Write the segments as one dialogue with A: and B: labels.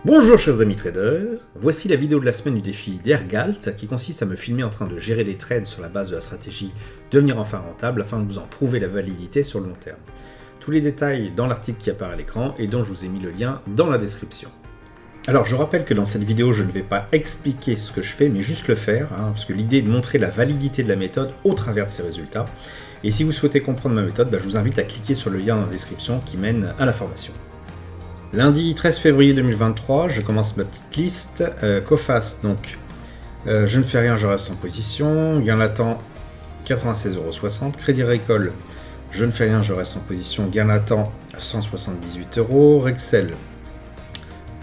A: Bonjour chers amis traders, voici la vidéo de la semaine du défi d'Ergalt qui consiste à me filmer en train de gérer des trades sur la base de la stratégie devenir enfin rentable afin de vous en prouver la validité sur le long terme. Tous les détails dans l'article qui apparaît à l'écran et dont je vous ai mis le lien dans la description. Alors je rappelle que dans cette vidéo je ne vais pas expliquer ce que je fais mais juste le faire, parce que l'idée est de montrer la validité de la méthode au travers de ses résultats. Et si vous souhaitez comprendre ma méthode, je vous invite à cliquer sur le lien dans la description qui mène à la formation. Lundi 13 février 2023, je commence ma petite liste. Coface, donc je ne fais rien, je reste en position. Gain latent 96,60 €. Crédit Agricole, je ne fais rien, je reste en position. Gain latent 178 €. Rexel,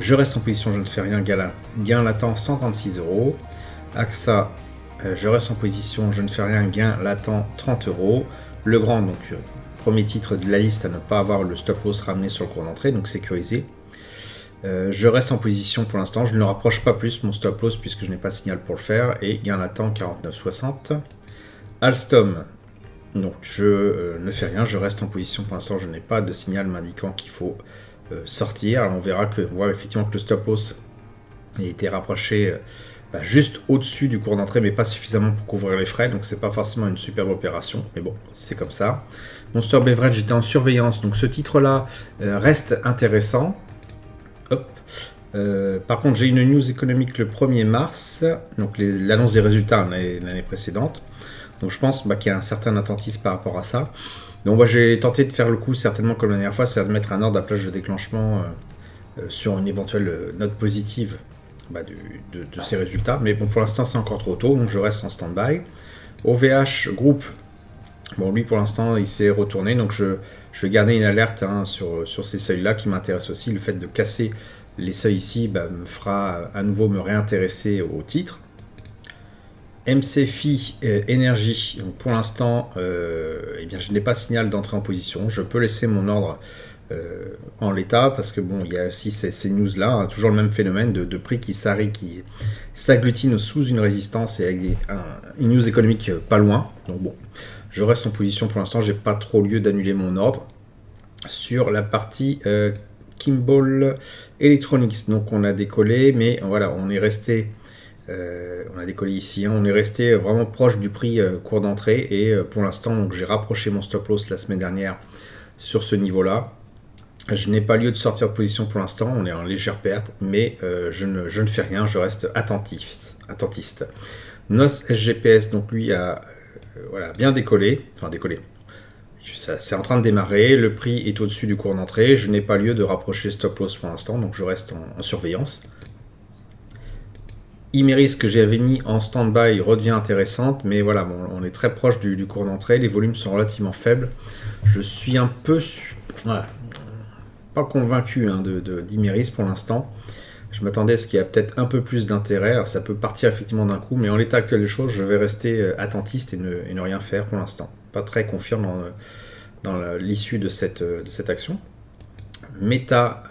A: je reste en position, je ne fais rien. Gain latent 136 €. AXA, je reste en position, je ne fais rien. Gain latent 30 €. Legrand, donc premier titre de la liste à ne pas avoir le stop loss ramené sur le cours d'entrée, donc sécurisé. Je reste en position pour l'instant, je ne le rapproche pas plus mon stop loss puisque je n'ai pas de signal pour le faire, et gain latent 49,60. Alstom, donc je ne fais rien, je reste en position pour l'instant, je n'ai pas de signal m'indiquant qu'il faut sortir. Alors on verra effectivement que le stop loss a été rapproché juste au-dessus du cours d'entrée, mais pas suffisamment pour couvrir les frais, donc c'est pas forcément une superbe opération, mais bon, c'est comme ça. Monster Beverage était en surveillance, donc ce titre-là reste intéressant. Hop. Par contre, j'ai une news économique le 1er mars, donc l'annonce des résultats l'année précédente, donc je pense qu'il y a un certain attentisme par rapport à ça. Donc j'ai tenté de faire le coup, certainement comme la dernière fois, c'est de mettre un ordre à plage de déclenchement sur une éventuelle note positive de ces résultats, mais bon, pour l'instant c'est encore trop tôt, donc je reste en stand-by. OVH Group, bon, lui pour l'instant il s'est retourné, donc je vais garder une alerte sur ces seuils là qui m'intéressent aussi. Le fait de casser les seuils ici me fera à nouveau me réintéresser au titre. MCFI Énergie, donc pour l'instant je n'ai pas signal d'entrée en position, je peux laisser mon ordre en l'état, parce que bon, il y a aussi ces news là, toujours le même phénomène de prix qui s'agglutine sous une résistance et avec une news économique pas loin. Donc bon, je reste en position pour l'instant, j'ai pas trop lieu d'annuler mon ordre. Sur la partie Kimball Electronics, donc on a décollé, mais voilà, on est resté on a décollé ici, on est resté vraiment proche du prix cours d'entrée, et pour l'instant donc j'ai rapproché mon stop loss la semaine dernière sur ce niveau là. Je n'ai pas lieu de sortir de position pour l'instant, on est en légère perte, mais je ne fais rien, je reste attentiste. NOS SGPS, donc lui a bien décollé, c'est en train de démarrer, le prix est au-dessus du cours d'entrée, je n'ai pas lieu de rapprocher stop loss pour l'instant, donc je reste en surveillance. Imeris, que j'avais mis en stand-by, redevient intéressante, mais voilà, bon, on est très proche du cours d'entrée, les volumes sont relativement faibles. Je suis un peu pas convaincu d'Imeris pour l'instant. Je m'attendais à ce qu'il y a peut-être un peu plus d'intérêt. Alors ça peut partir effectivement d'un coup, mais en l'état actuel des choses, je vais rester attentiste et ne rien faire pour l'instant. Pas très confiant dans l'issue de cette action. Meta,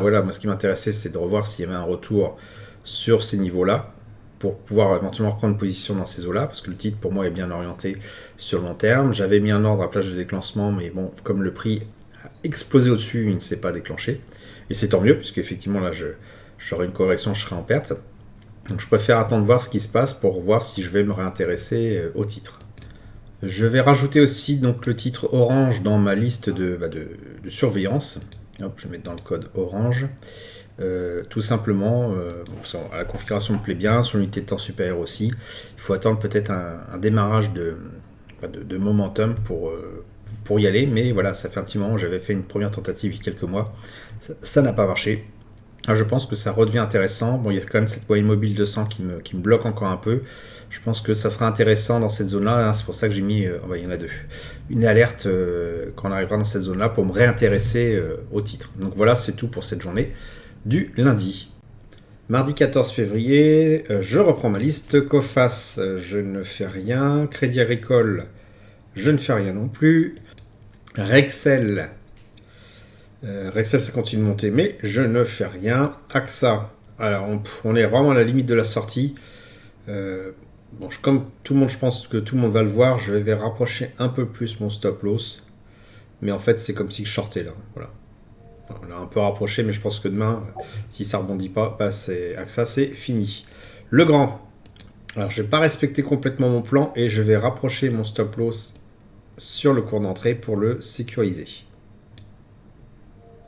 A: voilà, moi ce qui m'intéressait, c'est de revoir s'il y avait un retour sur ces niveaux-là, pour pouvoir éventuellement reprendre position dans ces eaux-là, parce que le titre pour moi est bien orienté sur le long terme. J'avais mis un ordre à plage de déclenchement, mais bon, comme le prix a explosé au-dessus, il ne s'est pas déclenché. Et c'est tant mieux, puisque effectivement là, j'aurai une correction, je serai en perte. Donc je préfère attendre voir ce qui se passe pour voir si je vais me réintéresser au titre. Je vais rajouter aussi donc le titre Orange dans ma liste de surveillance. Hop, je vais mettre dans le code Orange. Tout simplement, la configuration me plaît bien, son unité de temps supérieure aussi. Il faut attendre peut-être un démarrage de momentum pour y aller, mais voilà, ça fait un petit moment, j'avais fait une première tentative il y a quelques mois, ça n'a pas marché. Alors, je pense que ça redevient intéressant. Bon, il y a quand même cette moyenne mobile 200 qui me bloque encore un peu. Je pense que ça sera intéressant dans cette zone-là. C'est pour ça que j'ai mis, il y en a deux, une alerte quand on arrivera dans cette zone-là pour me réintéresser au titre. Donc voilà, c'est tout pour cette journée du lundi. Mardi 14 février, je reprends ma liste. Coface, je ne fais rien. Crédit Agricole, je ne fais rien non plus. Rexel, ça continue de monter, mais je ne fais rien. AXA, alors on est vraiment à la limite de la sortie. Comme tout le monde, je pense que tout le monde va le voir, je vais rapprocher un peu plus mon stop loss. Mais en fait, c'est comme si je shortais là. Voilà. On l'a un peu rapproché, mais je pense que demain, si ça rebondit pas, bah AXA, c'est fini. Le grand. Alors, je vais pas respecter complètement mon plan et je vais rapprocher mon stop loss sur le cours d'entrée pour le sécuriser.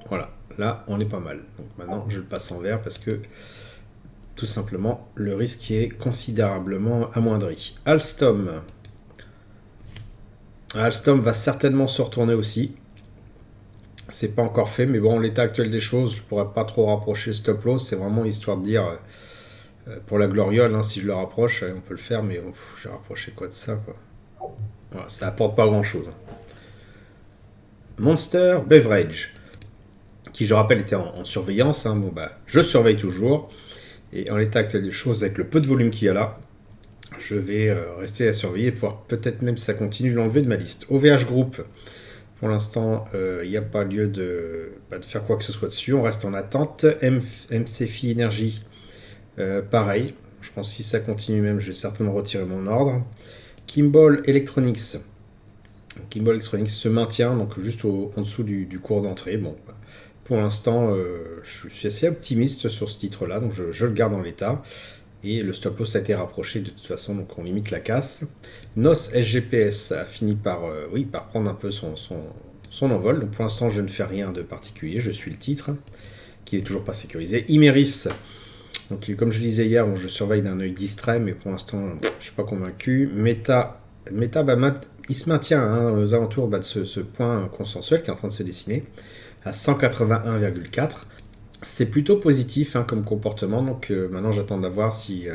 A: Voilà, là, on est pas mal. Donc maintenant, je le passe en vert parce que tout simplement, le risque est considérablement amoindri. Alstom. Alstom va certainement se retourner aussi. C'est pas encore fait, mais bon, l'état actuel des choses, je pourrais pas trop rapprocher le stop loss. C'est vraiment histoire de dire, pour la gloriole, hein, si je le rapproche, on peut le faire, mais bon, j'ai rapproché quoi de ça, quoi. Voilà, ça apporte pas grand chose. Monster Beverage, qui je rappelle était en surveillance. Hein, bon, bah, je surveille toujours. Et en l'état actuel des choses, avec le peu de volume qu'il y a là, je vais rester à surveiller et pouvoir peut-être même si ça continue l'enlever de ma liste. OVH Group, pour l'instant, il n'y a pas lieu de faire quoi que ce soit dessus. On reste en attente. MCFI Energy, pareil. Je pense que si ça continue même, je vais certainement retirer mon ordre. Kimball Electronics. Kimball Electronics se maintient, donc juste en dessous du cours d'entrée. Bon, pour l'instant, je suis assez optimiste sur ce titre-là, donc je le garde en l'état. Et le stop loss a été rapproché de toute façon, donc on limite la casse. NOS SGPS a fini par prendre un peu son envol. Donc pour l'instant, je ne fais rien de particulier. Je suis le titre, qui est toujours pas sécurisé. Imeris, donc comme je disais hier, je surveille d'un œil distrait, mais pour l'instant, je ne suis pas convaincu. Meta il se maintient aux alentours de ce point consensuel qui est en train de se dessiner, à 181,4. C'est plutôt positif comme comportement, donc maintenant j'attends d'avoir si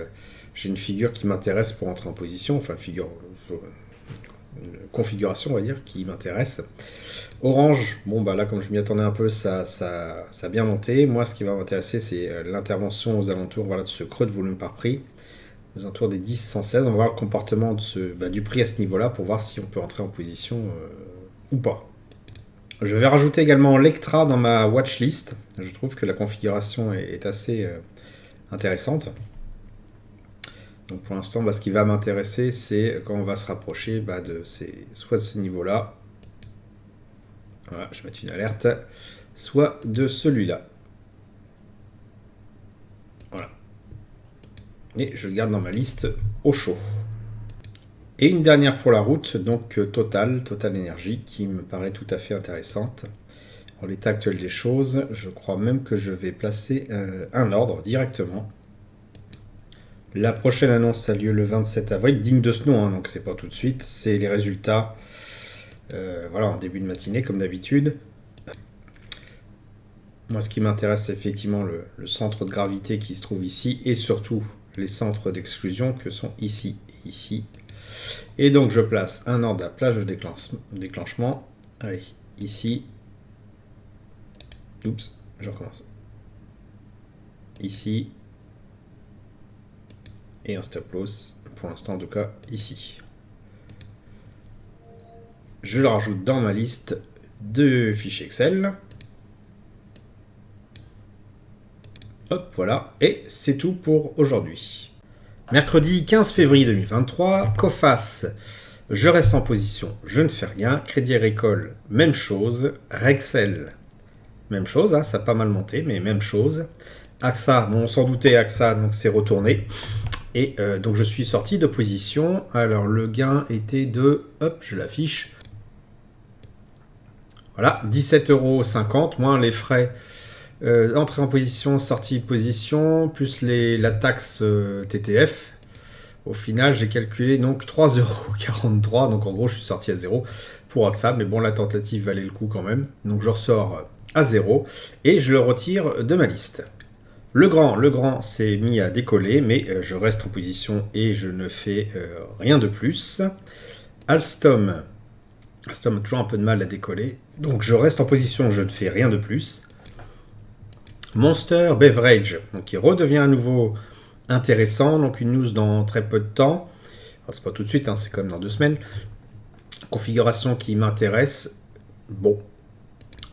A: j'ai une figure qui m'intéresse pour entrer en position, enfin une configuration on va dire qui m'intéresse. Orange, bon bah là comme je m'y attendais un peu, ça a bien monté. Moi ce qui va m'intéresser c'est l'intervention aux alentours de ce creux de volume par prix, aux alentours des 10-116. On va voir le comportement du prix à ce niveau là pour voir si on peut entrer en position ou pas. Je vais rajouter également Lectra dans ma watchlist. Je trouve que la configuration est assez intéressante. Donc pour l'instant, ce qui va m'intéresser, c'est quand on va se rapprocher soit de ce niveau-là. Voilà, je vais mettre une alerte. Soit de celui-là. Voilà. Et je le garde dans ma liste au chaud. Et une dernière pour la route, donc Total Energy, qui me paraît tout à fait intéressante. En l'état actuel des choses, je crois même que je vais placer un ordre directement. La prochaine annonce a lieu le 27 avril, digne de ce nom, donc c'est pas tout de suite. C'est les résultats en début de matinée, comme d'habitude. Moi, ce qui m'intéresse, c'est effectivement le centre de gravité qui se trouve ici, et surtout les centres d'exclusion que sont ici et ici. Et donc je place un ordre à plage de déclenchement. Allez, ici. Oups, je recommence. Ici. Et un stop loss, pour l'instant en tout cas, ici. Je le rajoute dans ma liste de fichiers Excel. Hop, voilà. Et c'est tout pour aujourd'hui. Mercredi 15 février 2023, Coface, je reste en position, je ne fais rien. Crédit Agricole, même chose. Rexel, même chose, ça a pas mal monté, mais même chose. AXA, on s'en doutait, AXA, donc c'est retourné. Et donc je suis sorti de position. Alors le gain était de, hop, je l'affiche. Voilà, 17,50 €, moins les frais. Entrée en position, sortie de position, plus la taxe TTF. Au final, j'ai calculé donc 3,43 €. Donc en gros, je suis sorti à 0 pour AXA. Mais bon, la tentative valait le coup quand même. Donc je ressors à 0 et je le retire de ma liste. Le grand s'est mis à décoller, mais je reste en position et je ne fais rien de plus. Alstom a toujours un peu de mal à décoller. Donc je reste en position, je ne fais rien de plus. Monster Beverage, donc qui redevient à nouveau intéressant, donc une news dans très peu de temps. Alors, c'est pas tout de suite, c'est quand même dans 2 semaines. Configuration qui m'intéresse. Bon,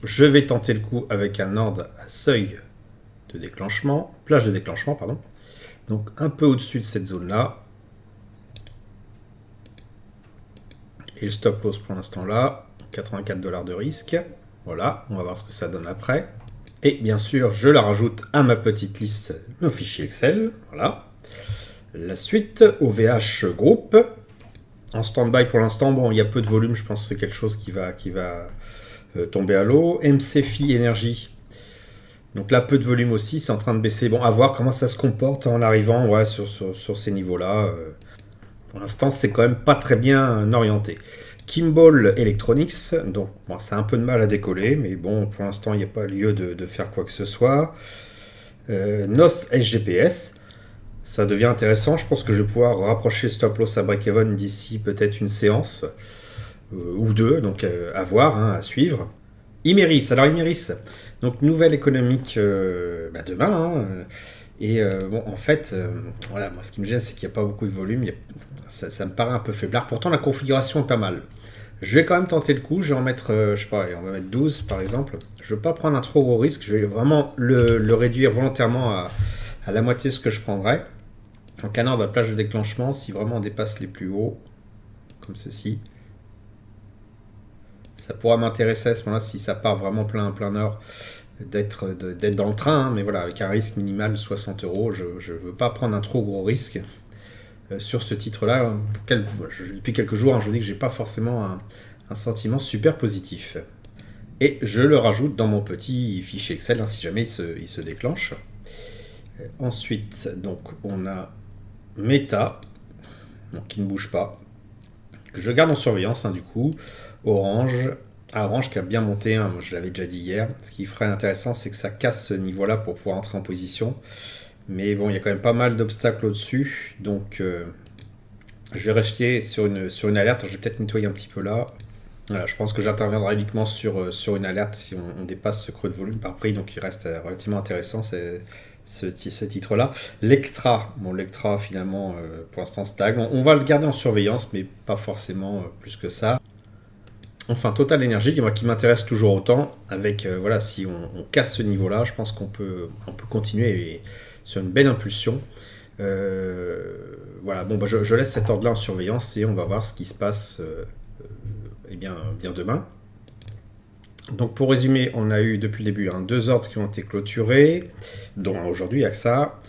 A: je vais tenter le coup avec un ordre à seuil de déclenchement, plage de déclenchement, pardon. Donc un peu au-dessus de cette zone-là. Et le stop loss pour l'instant là, 84 $ de risque. Voilà, on va voir ce que ça donne après. Et bien sûr, je la rajoute à ma petite liste, mon fichier Excel. Voilà. La suite, OVH Group. En stand-by pour l'instant, bon, il y a peu de volume, je pense que c'est quelque chose qui va tomber à l'eau. MCFI Énergie. Donc là, peu de volume aussi, c'est en train de baisser. Bon, à voir comment ça se comporte en arrivant ouais, sur ces niveaux-là. Pour l'instant, c'est quand même pas très bien orienté. Kimball Electronics, donc bon, ça a un peu de mal à décoller, mais bon, pour l'instant, il n'y a pas lieu de faire quoi que ce soit. NOS SGPS, ça devient intéressant. Je pense que je vais pouvoir rapprocher le stop loss à break-even d'ici peut-être une séance ou deux, donc à voir, hein, à suivre. Imeris, alors Imeris, donc nouvelle économique demain, hein, et bon, en fait, voilà, moi ce qui me gêne, c'est qu'il n'y a pas beaucoup de volume, ça me paraît un peu faiblard. Pourtant, la configuration est pas mal. Je vais quand même tenter le coup, je vais en mettre, je sais pas, on va mettre 12 par exemple. Je veux pas prendre un trop gros risque, je vais vraiment le réduire volontairement à la moitié de ce que je prendrais. En canard de la plage de déclenchement, si vraiment on dépasse les plus hauts, comme ceci, ça pourra m'intéresser à ce moment-là, si ça part vraiment plein nord, d'être dans le train, hein, mais voilà, avec un risque minimal de 60 euros, je ne veux pas prendre un trop gros risque sur ce titre-là. Depuis quelques jours, hein, je vous dis que j'ai pas forcément un sentiment super positif. Et je le rajoute dans mon petit fichier Excel, hein, si jamais il se déclenche. Ensuite, donc, on a Meta, donc, qui ne bouge pas, que je garde en surveillance, hein, du coup. Orange, Orange qui a bien monté, hein, moi je l'avais déjà dit hier. Ce qui ferait intéressant, c'est que ça casse ce niveau-là pour pouvoir entrer en position. Mais bon, il y a quand même pas mal d'obstacles au-dessus, donc je vais rester sur une alerte. Je vais peut-être nettoyer un petit peu là. Voilà, je pense que j'interviendrai uniquement sur une alerte si on dépasse ce creux de volume par prix, donc il reste relativement intéressant ce titre-là. Lectra, bon Lectra finalement pour l'instant stagne. On va le garder en surveillance, mais pas forcément plus que ça. Enfin, Total Energy, moi qui m'intéresse toujours autant, avec voilà, si on casse ce niveau-là, je pense qu'on peut continuer sur une belle impulsion. Voilà, bon, je laisse cet ordre-là en surveillance et on va voir ce qui se passe bien demain. Donc pour résumer, on a eu depuis le début 2 ordres qui ont été clôturés, dont aujourd'hui AXA,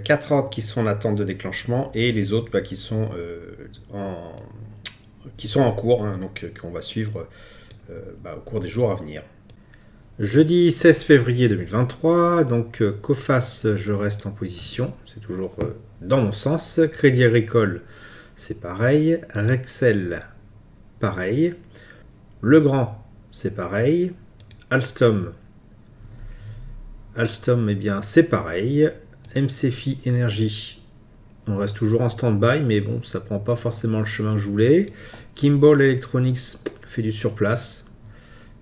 A: 4 ordres qui sont en attente de déclenchement et les autres qui sont en cours, hein, donc qu'on va suivre au cours des jours à venir. Jeudi 16 février 2023, donc Coface, je reste en position, c'est toujours dans mon sens. Crédit Agricole, c'est pareil. Rexel, pareil. Legrand, c'est pareil. Alstom, eh bien, c'est pareil. MCFI Énergie, on reste toujours en stand-by, mais bon, ça prend pas forcément le chemin que je voulais. Kimball Electronics fait du surplace,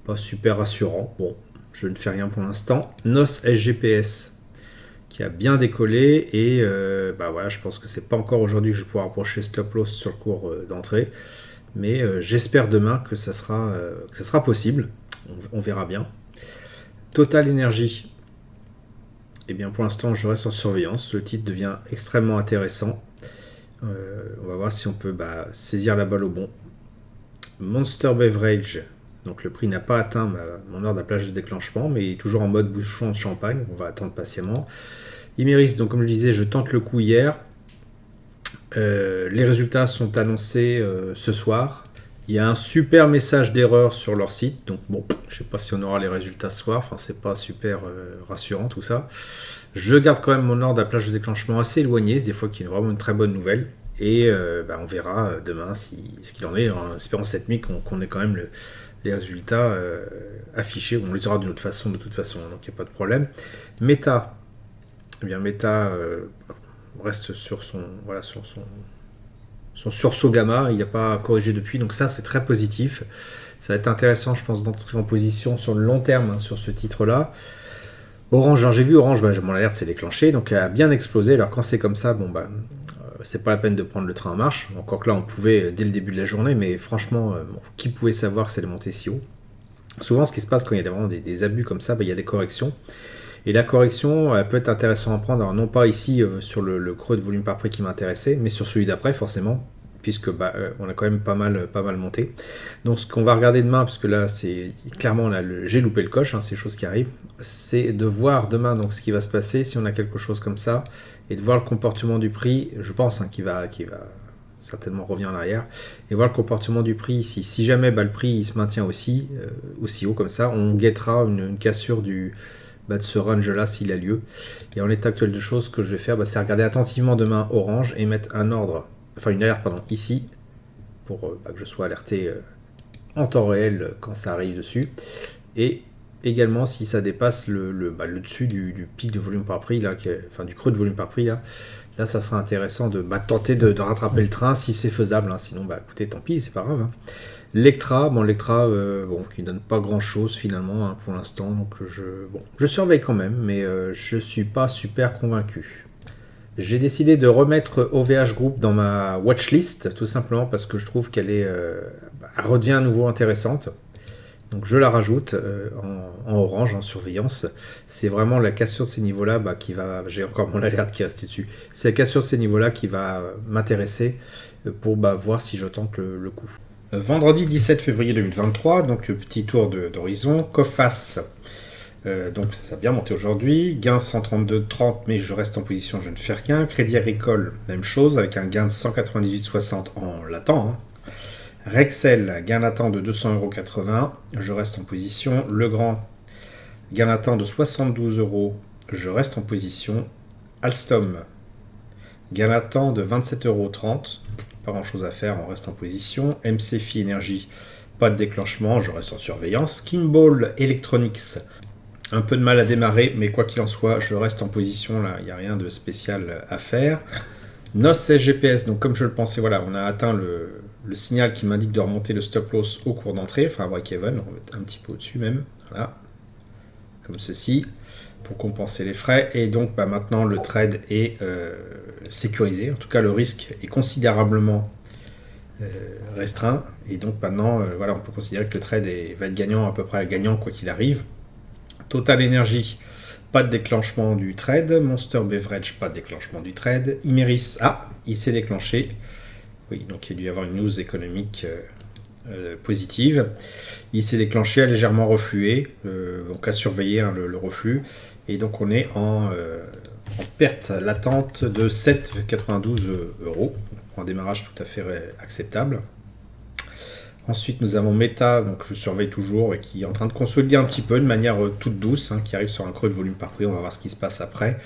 A: pas super rassurant. Bon, je ne fais rien pour l'instant. NOS SGPS qui a bien décollé et voilà, je pense que c'est pas encore aujourd'hui que je vais pouvoir approcher stop loss sur le cours d'entrée, mais j'espère demain que ça sera possible. On verra bien. Total Energy, eh bien pour l'instant je reste en surveillance. Le titre devient extrêmement intéressant. On va voir si on peut saisir la balle au bon. Monster Beverage, donc le prix n'a pas atteint mon heure de la plage de déclenchement, mais toujours en mode bouchon de champagne. On va attendre patiemment. Imeris, donc comme je disais, je tente le coup hier. Les résultats sont annoncés ce soir. Il y a un super message d'erreur sur leur site, donc bon, je ne sais pas si on aura les résultats ce soir. Enfin, c'est pas super rassurant tout ça. Je garde quand même mon ordre à plage de déclenchement assez éloigné, des fois qu'il y a vraiment une très bonne nouvelle. Et on verra demain ce qu'il en est, en espérant cette nuit qu'on ait quand même les résultats affichés. On les aura de toute façon, donc il n'y a pas de problème. Meta, eh bien Meta reste sur son sursaut gamma, il n'a pas corrigé depuis, donc ça c'est très positif. Ça va être intéressant, je pense, d'entrer en position sur le long terme, hein, sur ce titre-là. Orange, alors j'ai vu Orange, mon alerte s'est déclenchée, donc elle a bien explosé. Alors quand c'est comme ça, c'est pas la peine de prendre le train en marche. Encore que là, on pouvait dès le début de la journée, mais franchement, qui pouvait savoir que ça allait monter si haut? Souvent, ce qui se passe quand il y a vraiment des abus comme ça, il y a des corrections. Et la correction, elle peut être intéressante à prendre, alors non pas ici sur le creux de volume par prix qui m'intéressait, mais sur celui d'après, forcément, puisque on a quand même pas mal monté. Donc ce qu'on va regarder demain, parce que là c'est clairement j'ai loupé le coche, c'est chose qui arrive, c'est de voir demain donc ce qui va se passer si on a quelque chose comme ça, et de voir le comportement du prix, je pense qui va certainement revenir en arrière, et voir le comportement du prix ici. Si jamais le prix il se maintient aussi haut comme ça, on guettera une cassure de ce range là s'il a lieu. Et en l'état actuel de choses, ce que je vais faire, c'est regarder attentivement demain Orange et mettre une alerte ici pour que je sois alerté en temps réel quand ça arrive dessus. Et également si ça dépasse le dessus du pic de volume par prix là, du creux de volume par prix là ça sera intéressant de tenter de rattraper le train si c'est faisable, sinon écoutez, tant pis, c'est pas grave. Lectra qui donne pas grand chose finalement pour l'instant, donc je surveille quand même, mais je suis pas super convaincu. J'ai décidé de remettre OVH Group dans ma watchlist, tout simplement parce que je trouve qu'elle elle redevient à nouveau intéressante. Donc je la rajoute en orange, en surveillance. C'est vraiment la cassure de ces niveaux-là qui va... J'ai encore mon alerte qui est restée dessus. C'est la cassure de ces niveaux-là qui va m'intéresser pour voir si je tente le coup. Vendredi 17 février 2023, donc petit tour d'horizon. Coface, donc ça a bien monté aujourd'hui. Gain 132,30, mais je reste en position, je ne fais rien. Crédit Agricole, même chose, avec un gain de 198,60 en latent. Rexel, gain latent de 200,80 €, je reste en position. Legrand, gain latent de 72 €, je reste en position. Alstom, gain latent de 27,30 €, pas grand chose à faire, on reste en position. MCFI Énergie, pas de déclenchement, je reste en surveillance. Kimball Electronics, un peu de mal à démarrer, mais quoi qu'il en soit, je reste en position, là, il n'y a rien de spécial à faire. NOS SGPS, donc comme je le pensais, voilà, on a atteint le signal qui m'indique de remonter le stop loss au cours d'entrée, enfin break-even, on va mettre un petit peu au-dessus même, voilà, comme ceci, pour compenser les frais. Et donc maintenant le trade est sécurisé, en tout cas le risque est considérablement restreint, et donc maintenant voilà, on peut considérer que le trade va être gagnant, à peu près gagnant quoi qu'il arrive. Total Energy, pas de déclenchement du trade. Monster Beverage, pas de déclenchement du trade. Imerys, il s'est déclenché. Oui, donc il a dû y avoir une news économique positive. Il s'est déclenché, a légèrement reflué, donc à surveiller le reflux. Et donc on est en perte latente de 7,92 €, pour un démarrage tout à fait acceptable. Ensuite, nous avons Meta, donc je surveille toujours, et qui est en train de consolider un petit peu de manière toute douce, qui arrive sur un creux de volume par prix. On va voir ce qui se passe après.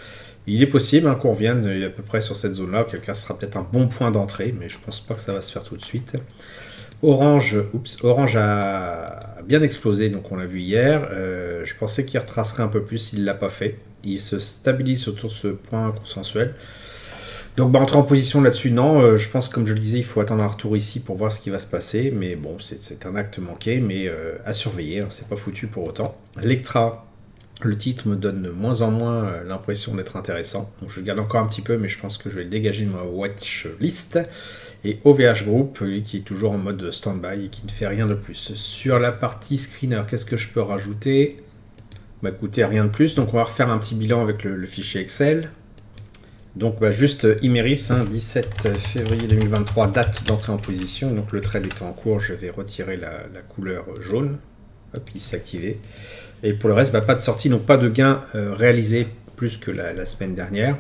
A: Il est possible qu'on revienne à peu près sur cette zone-là, auquel cas ce sera peut-être un bon point d'entrée, mais je pense pas que ça va se faire tout de suite. Orange a bien explosé, donc on l'a vu hier. Je pensais qu'il retracerait un peu plus, il ne l'a pas fait. Il se stabilise autour de ce point consensuel. Donc entrer en position là-dessus, non, je pense comme je le disais, il faut attendre un retour ici pour voir ce qui va se passer, mais bon, c'est un acte manqué, mais à surveiller, c'est pas foutu pour autant. Lectra, le titre me donne de moins en moins l'impression d'être intéressant, donc je le garde encore un petit peu, mais je pense que je vais le dégager de ma watch list. Et OVH Group, lui qui est toujours en mode stand-by et qui ne fait rien de plus. Sur la partie screener, qu'est-ce que je peux rajouter ? Écoutez, rien de plus, donc on va refaire un petit bilan avec le fichier Excel. Donc juste Imerys, 17 février 2023, date d'entrée en position. Donc le trade étant en cours, je vais retirer la couleur jaune. Hop, il s'est activé. Et pour le reste, pas de sortie, donc pas de gain réalisé plus que la semaine dernière.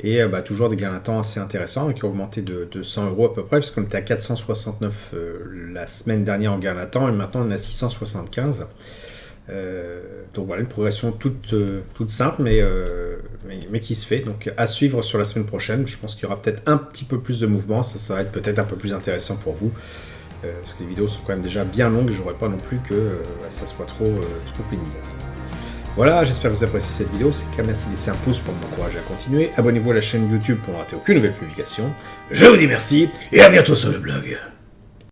A: Et toujours des gains à temps assez intéressants, qui ont augmenté de 100 € à peu près, puisqu'on était à 469 la semaine dernière en gain à temps, et maintenant on est à 675. Donc voilà, une progression toute simple, mais qui se fait. Donc à suivre sur la semaine prochaine. Je pense qu'il y aura peut-être un petit peu plus de mouvement. Ça va être peut-être un peu plus intéressant pour vous. Parce que les vidéos sont quand même déjà bien longues. Je n'aurais pas non plus que ça soit trop pénible. Voilà, j'espère que vous appréciez cette vidéo. C'est qu'à merci de laisser un pouce pour m'encourager à continuer. Abonnez-vous à la chaîne YouTube pour ne rater aucune nouvelle publication. Je vous dis merci et à bientôt sur le blog.